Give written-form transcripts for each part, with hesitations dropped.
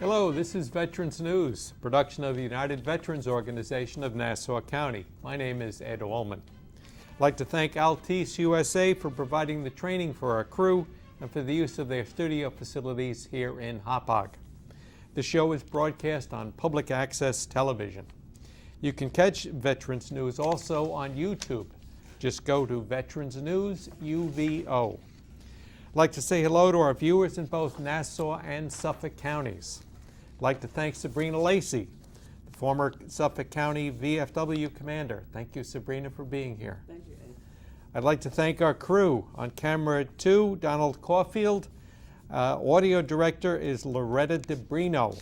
Hello, this is Veterans News, production of the United Veterans Organization of Nassau County. My name is Ed Allman. I'd like to thank Altice USA for providing the training for our crew and for the use of their studio facilities here in Hauppauge. The show is broadcast on public access television. You can catch Veterans News also on YouTube. Just go to Veterans News UVO. I'd like to say hello to our viewers in both Nassau and Suffolk counties. I'd like to thank Sabrina Lacey, the former Suffolk County VFW commander. Thank you, Sabrina, for being here. Thank you, Ed. I'd like to thank our crew. On camera 2, Donald Caulfield. Audio director is Loretta DeBrino.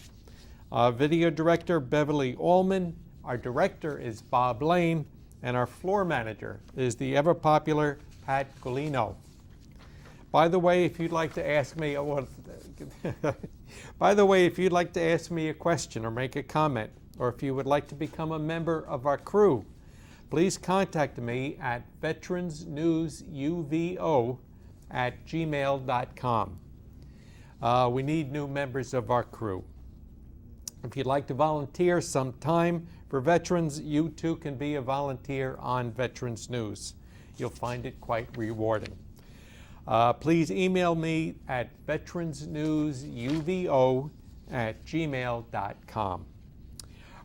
Video director, Beverly Allman. Our director is Bob Lane. And our floor manager is the ever-popular Pat Golino. By the way, if you'd like to ask me, a question or make a comment, or if you would like to become a member of our crew, please contact me at veteransnewsuvo@gmail.com. We need new members of our crew. If you'd like to volunteer some time for veterans, you too can be a volunteer on Veterans News. You'll find it quite rewarding. Please email me at veteransnewsuvo@gmail.com.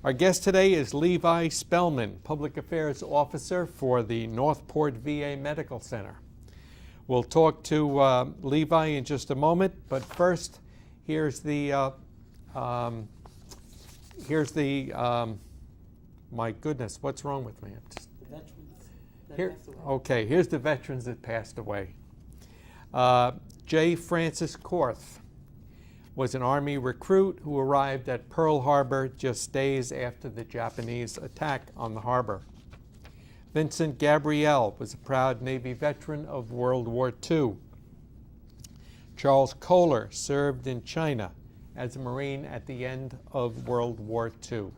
Our guest today is Levi Spellman, Public Affairs Officer for the Northport VA Medical Center. We'll talk to Levi in just a moment, but first, here's the my goodness, what's wrong with me? Veterans that passed away. Okay, here's the veterans that passed away. J. Francis Korth was an Army recruit who arrived at Pearl Harbor just days after the Japanese attack on the harbor. Vincent Gabriel was a proud Navy veteran of World War II. Charles Kohler served in China as a Marine at the end of World War II.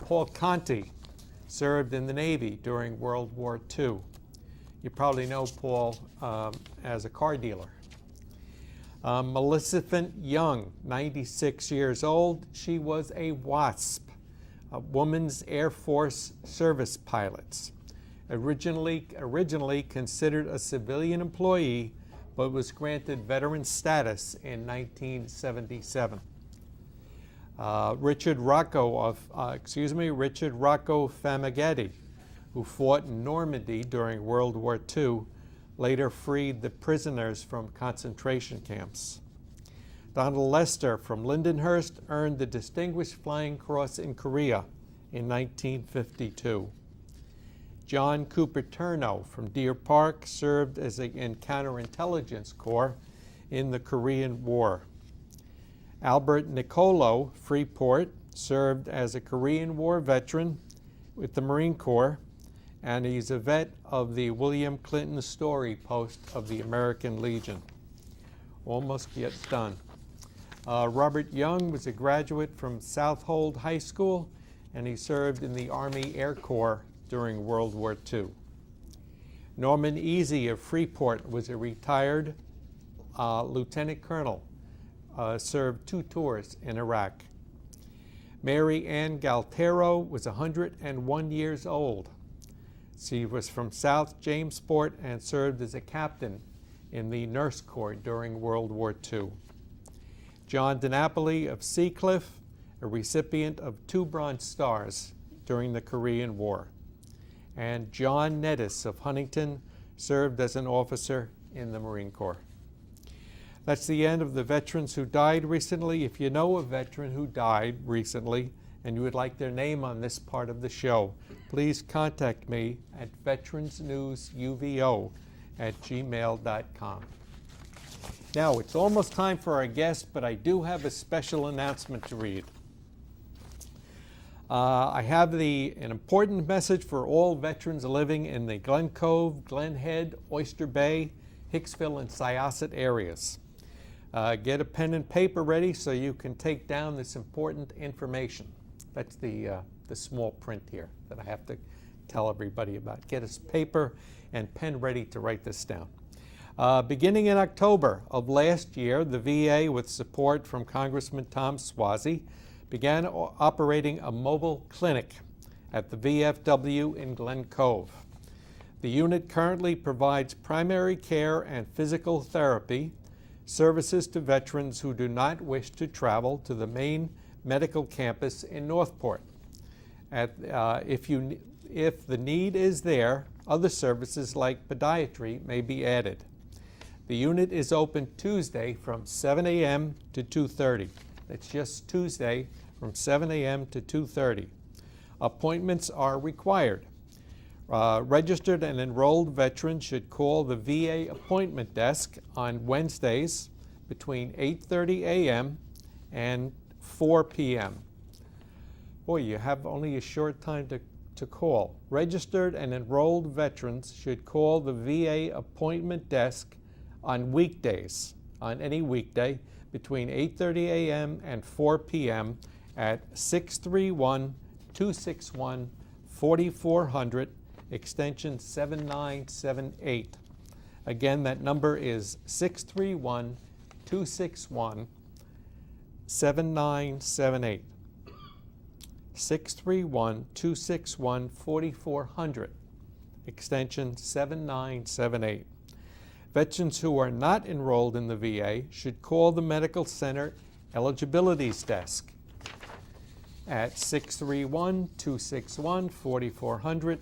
Paul Conti served in the Navy during World War II. You probably know Paul as a car dealer. Millicent Young, 96 years old. She was a WASP, a Women's Air Force Service Pilots. Originally considered a civilian employee, but was granted veteran status in 1977. Richard Rocco Famighetti, who fought in Normandy during World War II, later freed the prisoners from concentration camps. Donald Lester from Lindenhurst earned the Distinguished Flying Cross in Korea in 1952. John Cupertino from Deer Park served in Counterintelligence Corps in the Korean War. Albert Nicolo, Freeport, served as a Korean War veteran with the Marine Corps, and he's a vet of the William Clinton Story Post of the American Legion. Almost gets done. Robert Young was a graduate from Southold High School, and he served in the Army Air Corps during World War II. Norman Easy of Freeport was a retired lieutenant colonel, served 2 tours in Iraq. Mary Ann Galtero was 101 years old. She was from South Jamesport and served as a captain in the Nurse Corps during World War II. John DiNapoli of Seacliff, a recipient of 2 Bronze Stars during the Korean War. And John Nettis of Huntington served as an officer in the Marine Corps. That's the end of the veterans who died recently. If you know a veteran who died recently and you would like their name on this part of the show, please contact me at veteransnewsuvo@gmail.com. Now, it's almost time for our guest, but I do have a special announcement to read. I have an important message for all veterans living in the Glen Cove, Glen Head, Oyster Bay, Hicksville, and Syosset areas. Get a pen and paper ready so you can take down this important information. That's the small print here that I have to tell everybody about. Get a paper and pen ready to write this down. Beginning in October of last year, the VA, with support from Congressman Tom Suozzi, began operating a mobile clinic at the VFW in Glen Cove. The unit currently provides primary care and physical therapy services to veterans who do not wish to travel to the main medical campus in Northport. If the need is there, other services like podiatry may be added. The unit is open Tuesday from 7 a.m. to 2:30. That's just Tuesday from 7 a.m. to 2:30. Appointments are required. Registered and enrolled veterans should call the VA appointment desk on Wednesdays between 8:30 a.m. and 4 p.m. Boy, you have only a short time to call. Registered and enrolled veterans should call the VA appointment desk on weekdays, on any weekday, between 8:30 a.m. and 4 p.m. at 631-261-4400, extension 7978. Again, that number is 631-261-7978. 631-261-4400, extension 7978. Veterans who are not enrolled in the VA should call the Medical Center Eligibilities Desk at 631-261-4400,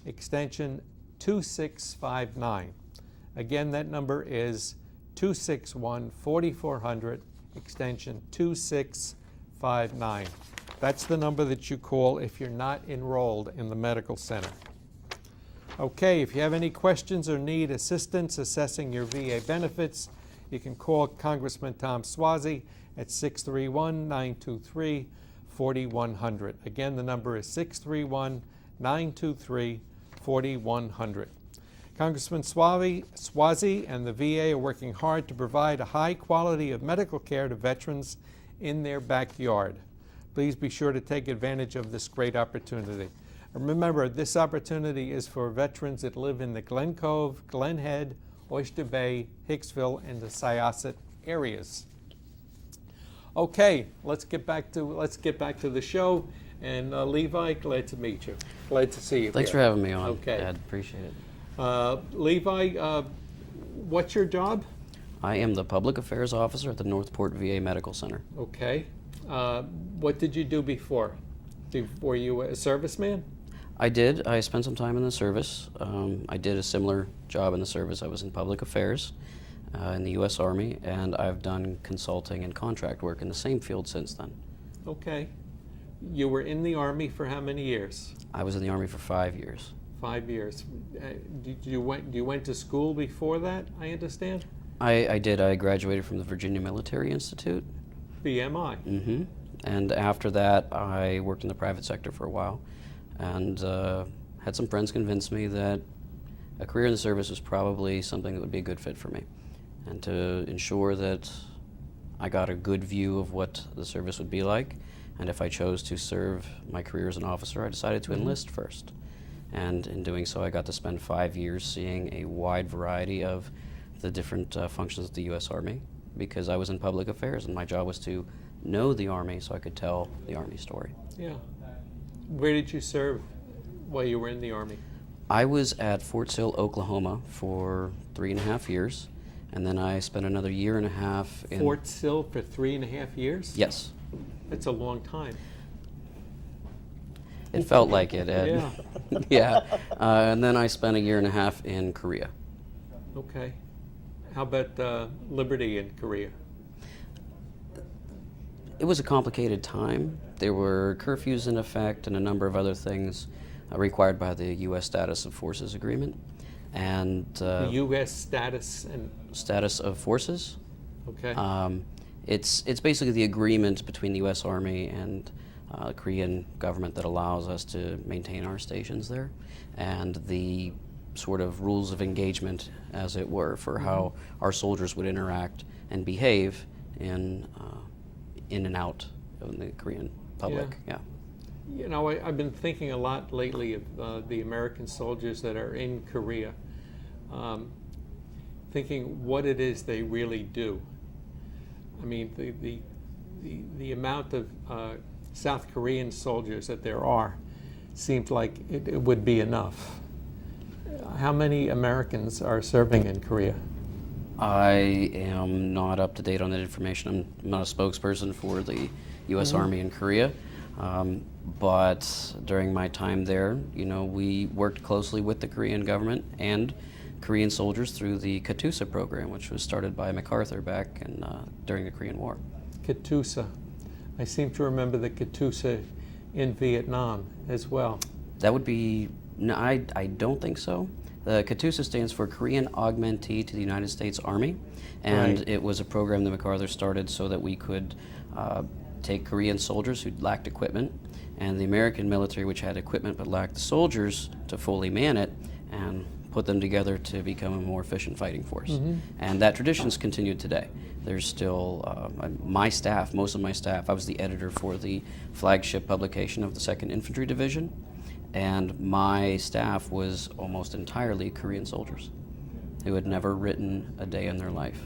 extension 2659. Again, that number is 261-4400, extension 2659. That's the number that you call if you're not enrolled in the medical center. Okay, if you have any questions or need assistance assessing your VA benefits, you can call Congressman Tom Suozzi at 631-923-4100. Again, the number is 631-923-4100. Congressman Suozzi and the VA are working hard to provide a high quality of medical care to veterans in their backyard. Please be sure to take advantage of this great opportunity. And remember, this opportunity is for veterans that live in the Glen Cove, Glen Head, Oyster Bay, Hicksville, and the Syosset areas. Okay, let's get back to the show. And Levi, glad to meet you. Glad to see you. Thanks for having me on. Okay, Dad, appreciate it. Levi, what's your job? I am the Public Affairs Officer at the Northport VA Medical Center. Okay. What did you do before? Were you a serviceman? I did. I spent some time in the service. I did a similar job in the service. I was in public affairs in the U.S. Army, and I've done consulting and contract work in the same field since then. Okay. You were in the Army for how many years? I was in the Army for 5 years. 5 years. You went to school before that, I understand? I did. I graduated from the Virginia Military Institute. VMI. Mm-hmm. And after that, I worked in the private sector for a while, and had some friends convince me that a career in the service was probably something that would be a good fit for me. And to ensure that I got a good view of what the service would be like, and if I chose to serve my career as an officer, I decided to enlist first. And in doing so, I got to spend 5 years seeing a wide variety of the different functions of the U.S. Army, because I was in public affairs, and my job was to know the Army so I could tell the Army story. Yeah. Where did you serve while you were in the Army? I was at Fort Sill, Oklahoma for 3.5 years, and then I spent another 1.5 years in Fort Sill for 3.5 years? Yes. That's a long time. It felt like it, Ed. Yeah. Yeah. And then I spent 1.5 years in Korea. Okay. How about Liberty in Korea? It was a complicated time. There were curfews in effect and a number of other things required by the U.S. Status of Forces Agreement. And The U.S. status and... Status of Forces. Okay. It's basically the agreement between the U.S. Army and Korean government that allows us to maintain our stations there, and the sort of rules of engagement, as it were, for how our soldiers would interact and behave in and out of the Korean public. Yeah. You know, I've been thinking a lot lately of the American soldiers that are in Korea. thinking what it is they really do. I mean, the amount of South Korean soldiers that there are seems like it would be enough. How many Americans are serving in Korea? I am not up to date on that information. I'm not a spokesperson for the U.S. Army in Korea. But during my time there, we worked closely with the Korean government and Korean soldiers through the Katyusha program, which was started by MacArthur back during the Korean War. Katyusha. I seem to remember the Katyusha in Vietnam as well. That would be, no, I don't think so. The Katyusha stands for Korean Augmentee to the United States Army, and Right. it was a program that MacArthur started so that we could take Korean soldiers who lacked equipment and the American military, which had equipment but lacked the soldiers to fully man it, and put them together to become a more efficient fighting force. And that tradition's continued today. There's still my staff, most of my staff, I was the editor for the flagship publication of the 2nd Infantry Division, and my staff was almost entirely Korean soldiers who had never written a day in their life.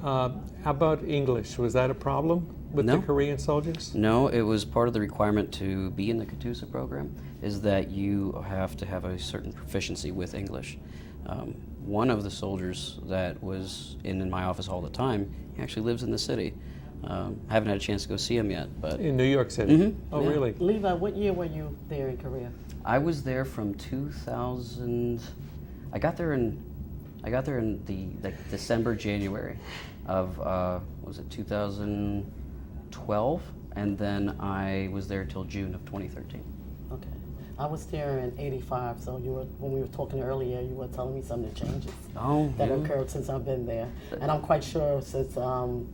How about English? Was that a problem with No. the Korean soldiers? No, it was part of the requirement to be in the Katyusha program is that you have to have a certain proficiency with English. One of the soldiers that was in my office all the time, he actually lives in the city. I haven't had a chance to go see him yet, but In New York City? Oh, yeah. really? Levi, what year were you there in Korea? I was there from 2000. I got there in the December, January of was it 2012, and then I was there till June of 2013. Okay. I was there in '85, so when we were talking earlier, you were telling me some of the changes Oh, that yeah. occurred since I've been there. And I'm quite sure since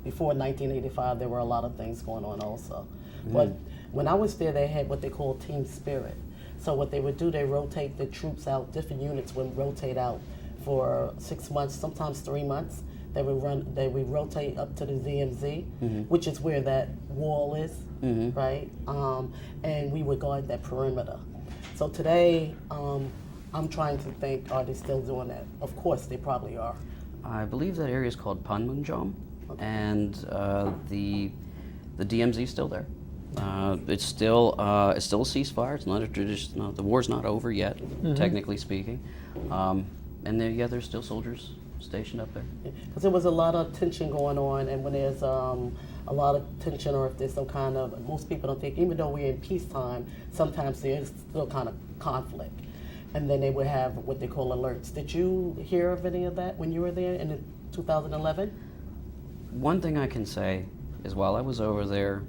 before 1985, there were a lot of things going on also. But when I was there, they had what they call team spirit. So what they would do, they rotate the troops out, different units would rotate out for 6 months, sometimes 3 months. They would rotate up to the DMZ, which is where that wall is, right? And we would guard that perimeter. So today, I'm trying to think, are they still doing that? Of course, they probably are. I believe that area is called Panmunjom, and the DMZ is still there. It's still a ceasefire. It's not a tradition. The war's not over yet, technically speaking. And there's still soldiers stationed up there. Because there was a lot of tension going on, and when there's a lot of tension, or if there's some kind of, most people don't think, even though we're in peacetime, sometimes there's still kind of conflict. And then they would have what they call alerts. Did you hear of any of that when you were there in 2011? One thing I can say is while I was over there,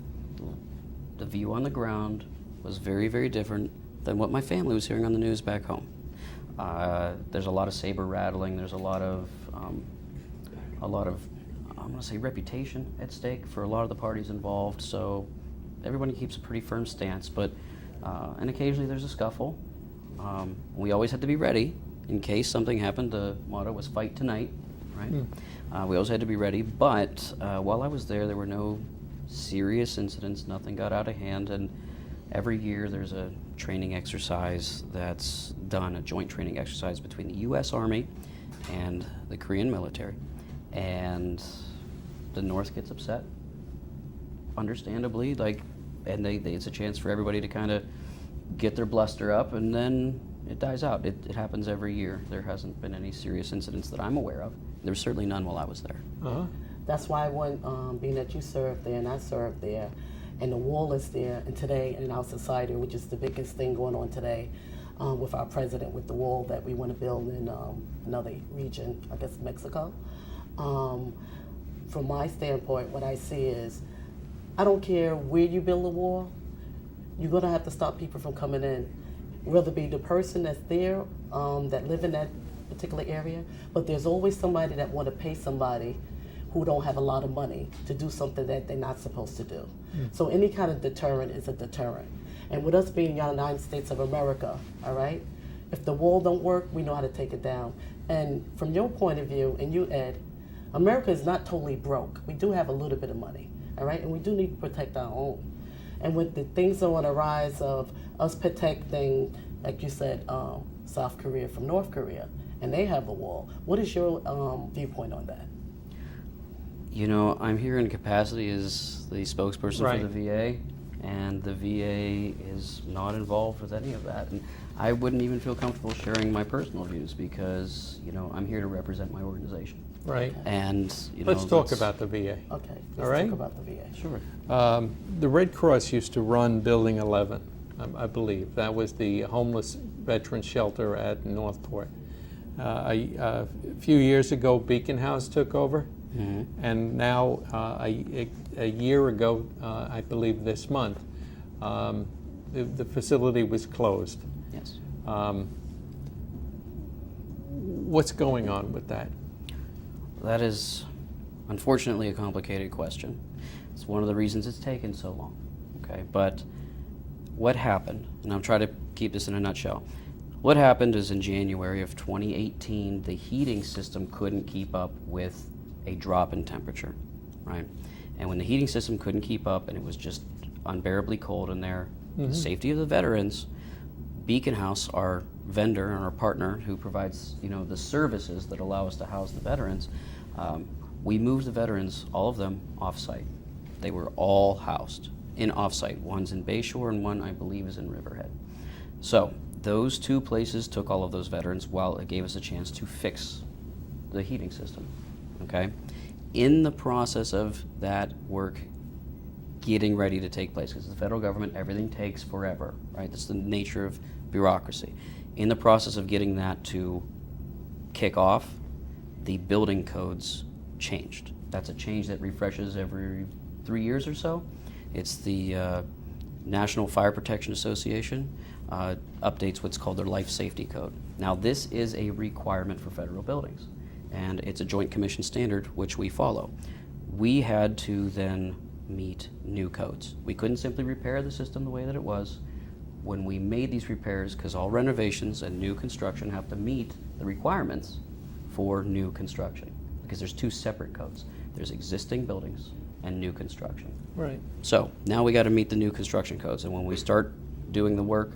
the view on the ground was very, very different than what my family was hearing on the news back home. There's a lot of saber rattling. There's a lot of I'm going to say reputation at stake for a lot of the parties involved. So everybody keeps a pretty firm stance, but and occasionally there's a scuffle. We always had to be ready in case something happened. The motto was "Fight tonight," right? We always had to be ready. But while I was there were no serious incidents. Nothing got out of hand, and every year there's a training exercise that's done, a joint training exercise between the U.S. Army and the Korean military. And the North gets upset, understandably, and it's a chance for everybody to kind of get their bluster up, and then it dies out. It happens every year. There hasn't been any serious incidents that I'm aware of. There was certainly none while I was there. That's why when, being that you served there and I served there, and the wall is there, and today in our society, which is the biggest thing going on today, with our president, with the wall that we want to build in another region, I guess Mexico. From my standpoint, what I see is, I don't care where you build a wall, you're going to have to stop people from coming in, whether it be the person that's there, that live in that particular area, but there's always somebody that want to pay somebody who don't have a lot of money to do something that they're not supposed to do. So any kind of deterrent is a deterrent. And with us being in the United States of America, all right, if the wall don't work, we know how to take it down. And from your point of view, and you, Ed, America is not totally broke. We do have a little bit of money, all right, and we do need to protect our own. And with the things on the rise of us protecting, like you said, South Korea from North Korea, and they have the wall. What is your viewpoint on that? You know, I'm here in capacity as the spokesperson Right. for the VA, and the VA is not involved with any of that. And I wouldn't even feel comfortable sharing my personal views because, you know, I'm here to represent my organization. Right. And, you know, Let's talk that's- about the VA. Okay, All let's right. talk about the VA. Sure. The Red Cross used to run Building 11, I believe. That was the homeless veteran shelter at Northport. A few years ago, Beacon House took over, and now a year ago, I believe this month, the facility was closed. Yes. What's going on with that? That is unfortunately a complicated question. It's one of the reasons it's taken so long. Okay, but what happened, and I'm trying to keep this in a nutshell. What happened is in January of 2018, the heating system couldn't keep up with a drop in temperature, right? And when the heating system couldn't keep up and it was just unbearably cold in there, the safety of the veterans, Beacon House, our vendor and our partner who provides, you know, the services that allow us to house the veterans, we moved the veterans, all of them, off-site. They were all housed in off-site. One's in Bayshore and one, I believe, is in Riverhead. So those two places took all of those veterans while it gave us a chance to fix the heating system, okay? In the process of that work getting ready to take place, because the federal government, everything takes forever, right? That's the nature of bureaucracy. In the process of getting that to kick off, the building codes changed. That's a change that refreshes every 3 years or so. It's the National Fire Protection Association updates what's called their life safety code. Now this is a requirement for federal buildings, and it's a joint commission standard which we follow. We had to then meet new codes. We couldn't simply repair the system the way that it was. When we made these repairs, because all renovations and new construction have to meet the requirements for new construction, because there's two separate codes. There's existing buildings and new construction. Right. So now we got to meet the new construction codes, and when we start doing the work,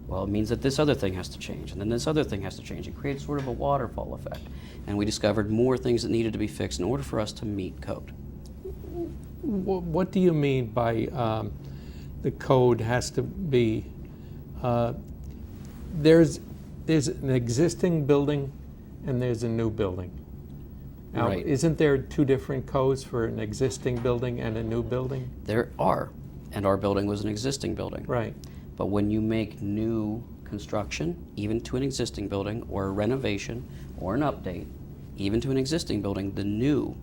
well, it means that this other thing has to change, and then this other thing has to change. It creates sort of a waterfall effect, and we discovered more things that needed to be fixed in order for us to meet code. What do you mean by the code has to be? There's an existing building and there's a new building. Now, Right. isn't there two different codes for an existing building and a new building? There are, and our building was an existing building. Right. But when you make new construction, even to an existing building, or a renovation, or an update, even to an existing building, the new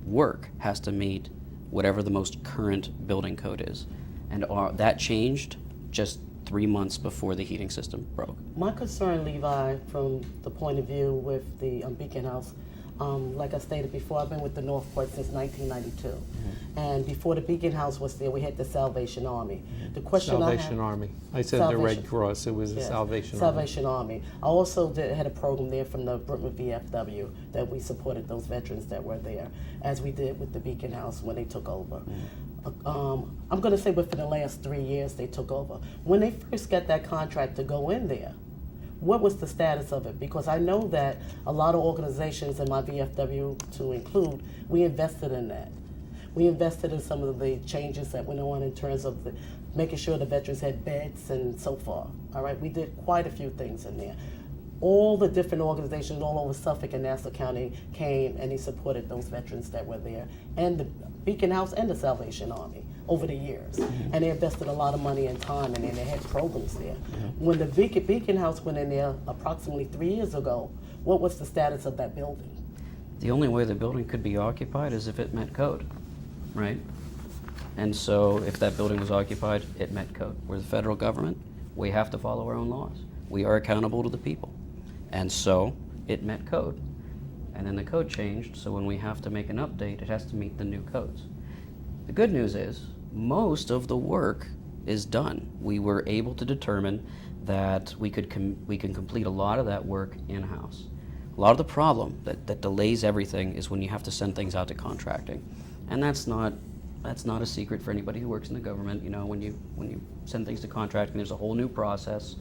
work has to meet whatever the most current building code is. And that changed just 3 months before the heating system broke. My concern, Levi, from the point of view with the Beacon House, like I stated before, I've been with the Northport since 1992. And before the Beacon House was there, we had the Salvation Army. The question Salvation Army. I said the Salvation. Red Cross. It was the Yes, Salvation Army. Salvation Army. I also had a program there from the Brooklyn VFW that we supported those veterans that were there, as we did with the Beacon House when they took over. I'm going to say within the last 3 years they took over. When they first got that contract to go in there, what was the status of it? Because I know that a lot of organizations in my VFW to include, we invested in that. We invested in some of the changes that went on in terms of making sure the veterans had beds and so forth. All right, we did quite a few things in there. All the different organizations all over Suffolk and Nassau County came and they supported those veterans that were there, and the Beacon House and the Salvation Army over the years. And they invested a lot of money and time, and then they had programs there. When the Beacon House went in there approximately 3 years ago, what was the status of that building? The only way the building could be occupied is if it met code, right? And so if that building was occupied, it met code. We're the federal government. We have to follow our own laws. We are accountable to the people. And so it met code. And then the code changed, so when we have to make an update, it has to meet the new codes. The good news is most of the work is done. We were able to determine that we can complete a lot of that work in-house. A lot of the problem that delays everything is when you have to send things out to contracting. And that's not a secret for anybody who works in the government. You know, when you send things to contracting, there's a whole new process.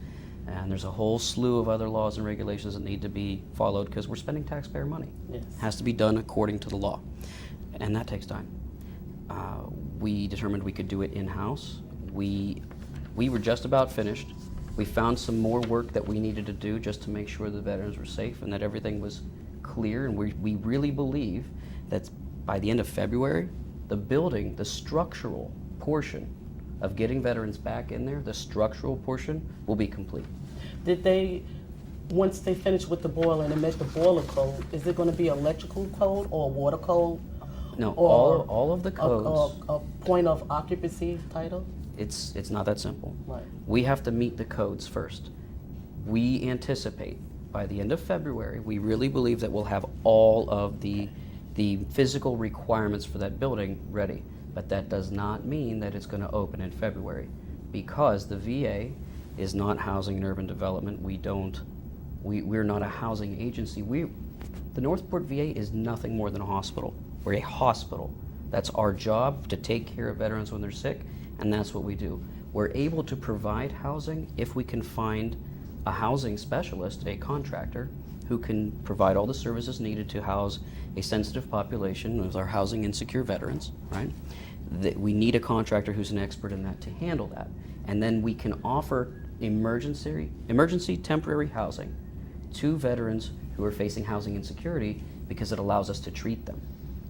And there's a whole slew of other laws and regulations that need to be followed because we're spending taxpayer money. Yes. It has to be done according to the law, and that takes time. We determined we could do it in-house. We were just about finished. We found some more work that we needed to do just to make sure the veterans were safe and that everything was clear, and we really believe that by the end of February, the building, the structural portion of getting veterans back in there, the structural portion will be complete. Did they, once they finish with the boiler and they met the boiler code, is it going to be electrical code or water code? No, Or all of the codes. A point of occupancy title? It's not that simple. Right. We have to meet the codes first. We anticipate by the end of February, we really believe that we'll have all of the physical requirements for that building ready. But that does not mean that it's going to open in February, because the VA is not housing and urban development. We're not a housing agency. The Northport VA is nothing more than a hospital. We're a hospital. That's our job, to take care of veterans when they're sick, and that's what we do. We're able to provide housing if we can find a housing specialist, a contractor, who can provide all the services needed to house a sensitive population with our housing insecure veterans, right? We need a contractor who's an expert in that to handle that. And then we can offer emergency temporary housing to veterans who are facing housing insecurity, because it allows us to treat them.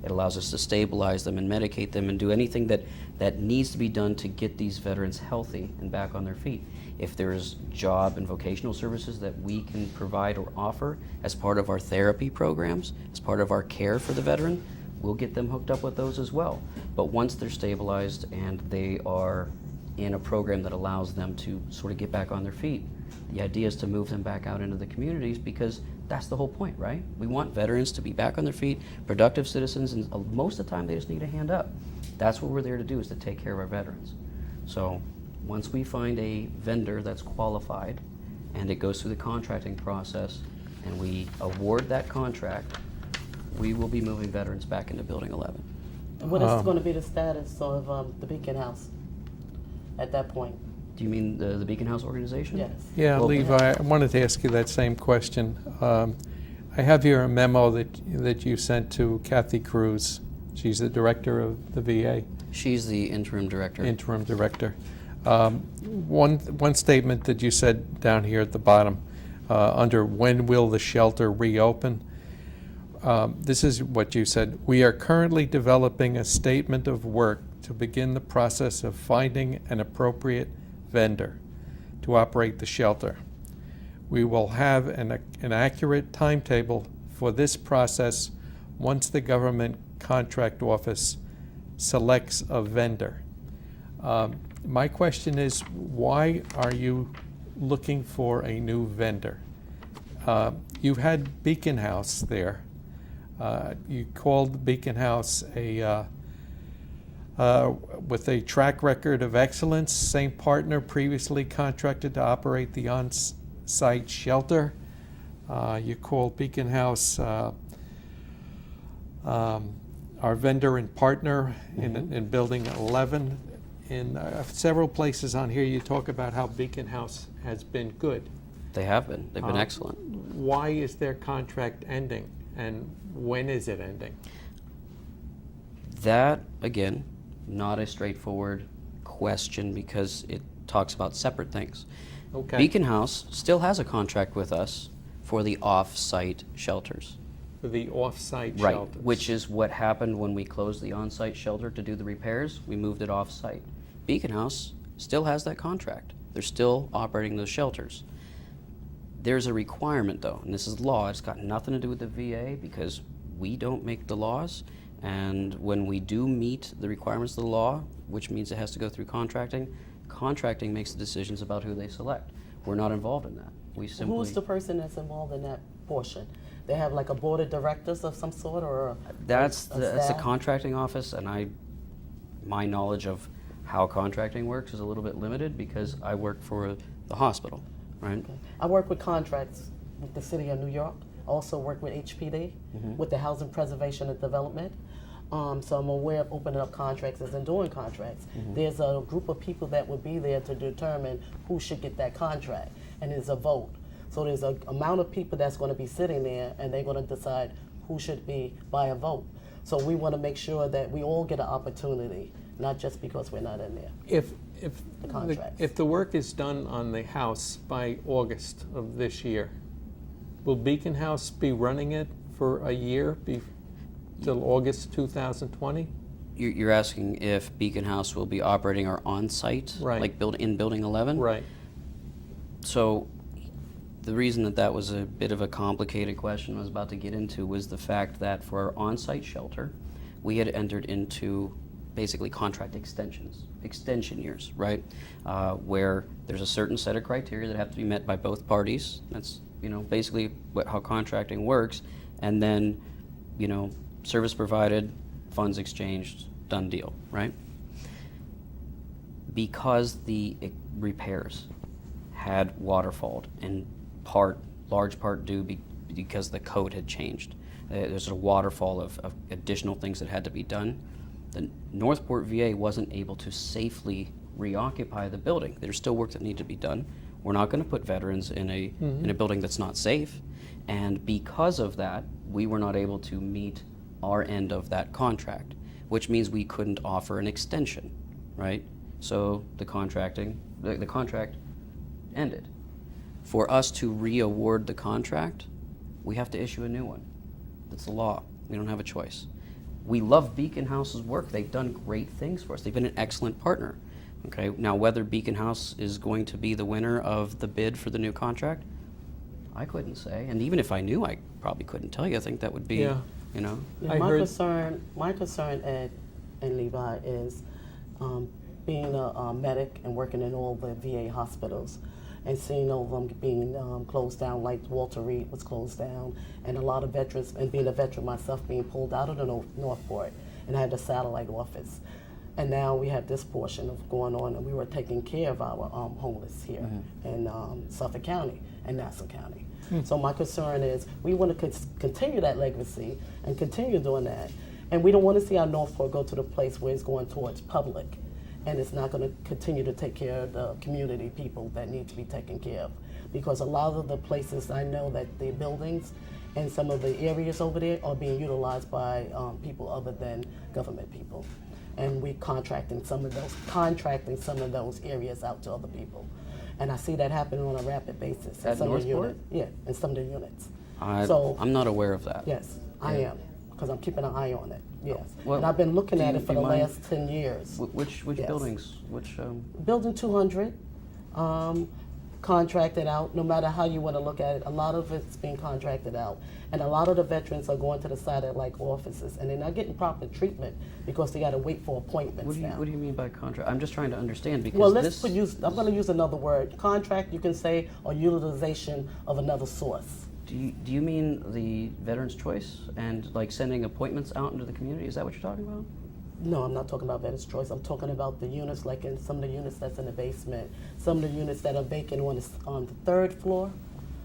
It allows us to stabilize them and medicate them and do anything that needs to be done to get these veterans healthy and back on their feet. If there's job and vocational services that we can provide or offer as part of our therapy programs, as part of our care for the veteran, we'll get them hooked up with those as well. But once they're stabilized and they are in a program that allows them to sort of get back on their feet, the idea is to move them back out into the communities, because that's the whole point, right? We want veterans to be back on their feet, productive citizens, and most of the time they just need a hand up. That's what we're there to do, is to take care of our veterans. So once we find a vendor that's qualified and it goes through the contracting process and we award that contract, we will be moving veterans back into Building 11. And what is going to be the status of the Beacon House at that point? Do you mean the Beacon House organization? Yes. Yeah, Well, Levi, I wanted to ask you that same question. I have here a memo that you sent to Kathy Cruz. She's the director of the VA. She's the interim director. Interim director. One statement that you said down here at the bottom, under when will the shelter reopen? This is what you said. We are currently developing a statement of work to begin the process of finding an appropriate vendor to operate the shelter. We will have an accurate timetable for this process once the government contract office selects a vendor. My question is, why are you looking for a new vendor? You had Beacon House there. You called Beacon House with a track record of excellence, same partner previously contracted to operate the on-site shelter. You called Beacon House our vendor and partner in Building 11. In several places on here you talk about how Beacon House has been good. They have been. They've been excellent. Why is their contract ending, and when is it ending? That, again, not a straightforward question because it talks about separate things. Okay. Beacon House still has a contract with us for the off-site shelters. For the off-site Right, shelters. which is what happened when we closed the on-site shelter to do the repairs. We moved it off-site. Beacon House still has that contract. They're still operating those shelters. There's a requirement, though, and this is law. It's got nothing to do with the VA because we don't make the laws. And when we do meet the requirements of the law, which means it has to go through contracting, contracting makes the decisions about who they select. We're not involved in that. We simply... Who's the person that's involved in that portion? They have like a board of directors of some sort, or That's the staff? contracting office, and my knowledge of how contracting works is a little bit limited because I work for the hospital, right? Okay. I work with contracts with the city of New York. I also work with HPD, with the Housing Preservation and Development. So I'm aware of opening up contracts and doing contracts. There's a group of people that would be there to determine who should get that contract, and there's a vote. So there's an amount of people that's going to be sitting there, and they're going to decide who should be by a vote. So we want to make sure that we all get an opportunity, not just because we're not in there. If the work is done on the house by August of this year, will Beacon House be running it for a year till August 2020? You're asking if Beacon House will be operating our on-site, Right. like in Building 11? Right. So the reason that was a bit of a complicated question I was about to get into was the fact that for our on-site shelter, we had entered into basically contract extension years, right? Where there's a certain set of criteria that have to be met by both parties. That's, basically how contracting works. And then, service provided, funds exchanged, done deal, right? Because the repairs had waterfalled, in large part due because the code had changed. There's a waterfall of additional things that had to be done. The Northport VA wasn't able to safely reoccupy the building. There's still work that needed to be done. We're not going to put veterans in a building that's not safe. And because of that, we were not able to meet our end of that contract, which means we couldn't offer an extension, right? So the contract ended. For us to re-award the contract, we have to issue a new one. That's the law. We don't have a choice. We love Beacon House's work. They've done great things for us. They've been an excellent partner. Okay, now whether Beacon House is going to be the winner of the bid for the new contract, I couldn't say. And even if I knew, I probably couldn't tell you. I think that would be, Yeah. Yeah, I my heard- concern, Ed and Levi, is being a medic and working in all the VA hospitals and seeing all of them being closed down, like Walter Reed was closed down, and a lot of veterans, and being a veteran myself, being pulled out of the Northport, and I had a satellite office. And now we have this portion of going on, and we were taking care of our homeless here in Suffolk County and Nassau County. So my concern is we want to continue that legacy and continue doing that. And we don't want to see our Northport go to the place where it's going towards public, and it's not going to continue to take care of the community people that need to be taken care of. Because a lot of the places, I know that the buildings and some of the areas over there are being utilized by people other than government people. And we contracting some of those areas out to other people. And I see that happening on a rapid basis. At Northport? Yeah, in some of the units. I'm not aware of that. Yes, I am, because I'm keeping an eye on it, yes. Well, and I've been looking at it for do the you mind- last 10 years. Which Yes. buildings? Which? Building 200, contracted out, no matter how you want to look at it. A lot of it's being contracted out. And a lot of the veterans are going to the satellite offices, and they're not getting proper treatment because they got to wait for appointments now. What do you mean by contract? I'm just trying to understand because Well, I'm going to use another word. Contract, you can say, or utilization of another source. Do you mean the Veterans Choice and like sending appointments out into the community? Is that what you're talking about? No, I'm not talking about Veterans Choice. I'm talking about the units, like in some of the units that's in the basement, some of the units that are vacant on the third floor,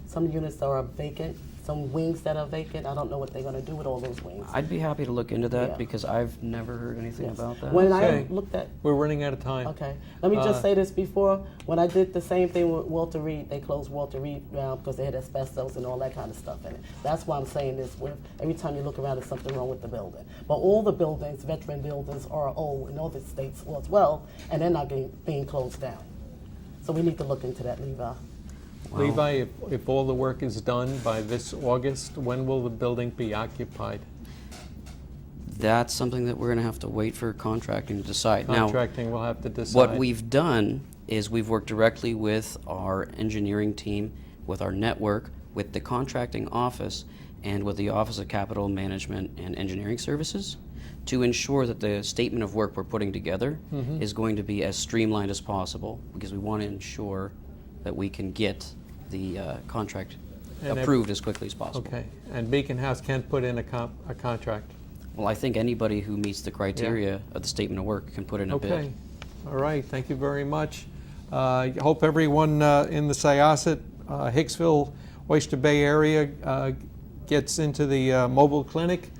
some units that are vacant, some wings that are vacant. I don't know what they're going to do with all those wings. I'd be happy to look into that Yeah. because I've never heard anything Yes. about that. When Okay. I looked at, We're running out of time. okay, let me just say this before. When I did the same thing with Walter Reed, they closed Walter Reed down because they had asbestos and all that kind of stuff in it. That's why I'm saying this. Every time you look around, there's something wrong with the building. But all the buildings, veteran buildings, are old in other states as well, and they're not being closed down. So we need to look into that, Levi. Wow. Levi, if all the work is done by this August, when will the building be occupied? That's something that we're going to have to wait for contracting to decide. Contracting will have to Now, decide. what we've done is we've worked directly with our engineering team, with our network, with the contracting office, and with the Office of Capital Management and Engineering Services to ensure that the statement of work we're putting together is going to be as streamlined as possible because we want to ensure that we can get the contract And approved as quickly as possible. Okay, and Beacon House can't put in a contract? Well, I think anybody who meets the criteria of the statement of work can put in a bid. Okay, all right, thank you very much. I hope everyone in the Syosset, Hicksville, Oyster Bay area gets into the mobile clinic.